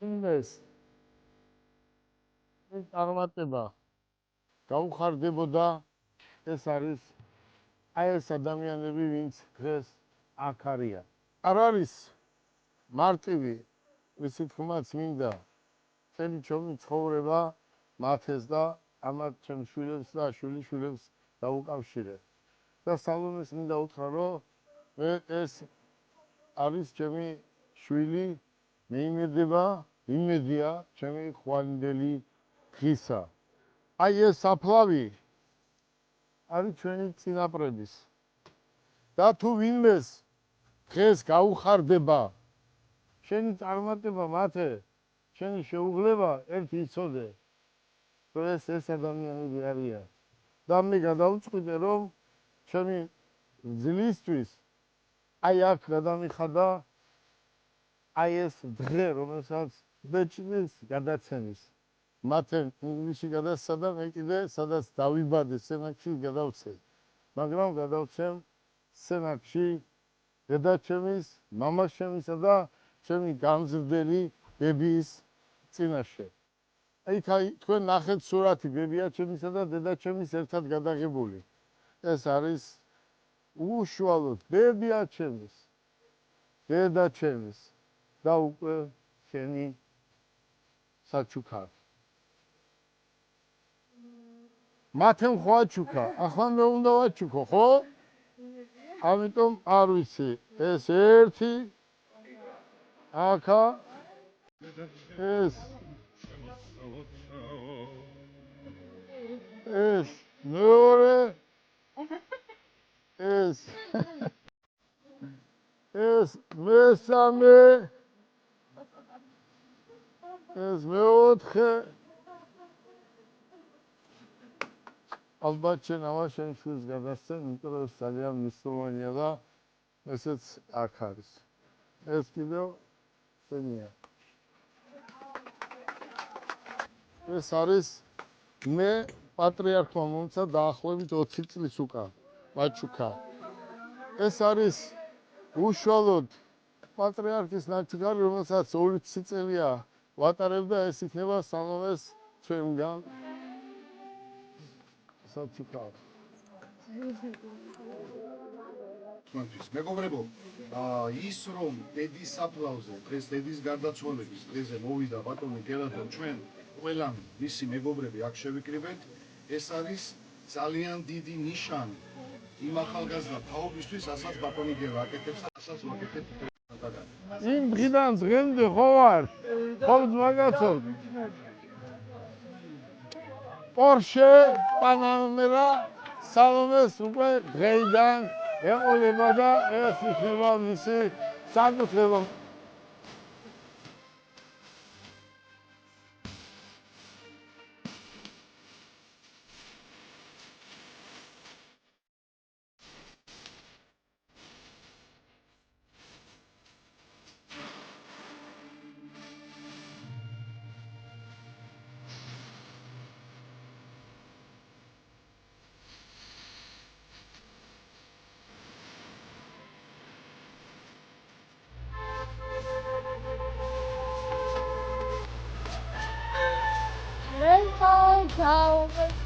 იმეს ეს წარმატება გაუხარდებოდა ეს არის აი ეს ადამიანები ვინც დღეს აქ არიან არ არის მარტივი ვისი თქმაც მინდა წელი ჩემი ცხოვრება მათეს და ამათ ჩემ შვილებს და შვილიშვილებს დაუკავშირე და სალომეს მინდა უთხრა რომ მე ეს არის ჩემი შვილი მე იმედია ჩემი ხვალინდელი ღისა აი ეს საფლავი არის ჩვენი წინაპრების და თუ ვინმეს დღეს გაუხარდება შენი წარმატება მათე შენი შეუღლება ერთ იცოდე რომ ეს ადამიანები არიან და მე გადავწყვიტე რომ ჩემი ძლისთვის აი აქ გადამიხადა აი ეს დღე რომელსაც ბეჭდის გადაცემის მათე ინგლისში გადასცადა მე კიდე სადაც დავიბადე სენაკში გადავცე მაგრამ გადავცემ სენაკში დედაჩემის მამაშემისა და ჩემი გამზრდელი ბებიის წინაშე აი თქვენ ნახეთ სურათი ბებიაჩემისა და დედაჩემის ერთად გადაღებული ეს არის უშუალოდ ბებიაჩემის დედაჩემის და უკვე შენი საჩუქარ მათემ ხო აჩუქა ახლა მე უნდა ვაჩუქო ხო ამიტომ არ ვიცი ეს ერთი აკა ეს მეორე ეს მესამე ეს მეოთხე ალბათ შენ ამას შენ შვილს გადასცენ იმიტომ რომ ძალიან მნიშვნელოვანია და ესეც აქ არის ეს კიდევ შენია ეს არის მე პატრიარქმა მომცა დაახლოებით 20 წლის უკან მაჩუქა ეს არის უშუალოდ პატრიარქის ნაჩუქარი რომელსაც 20 წელია ვატარებდა ეს იქნება სალომეს ჩვენგან საჩუქარი მეგობრებო ის რომ დედის საფლავზე დღეს დედის გარდაცვალების დღეზე მოვიდა ბატონი გელადო ჩვენ ყველამ მისი მეგობრები აქ შევიკრიბეთ ეს არის ძალიან დიდი ნიშანი იმ ახალგაზრდა თაობისთვის ასაც ბატონი გელა აკეთებს და ასაც ვაკეთებ იმ დღიდან დღემდე ხო ვარ ხო მაგაცო Porsche Panamera სალომეს უკვე დღეიდან ეყოლება და ეს იქნება მისი საკუთრება Ciao.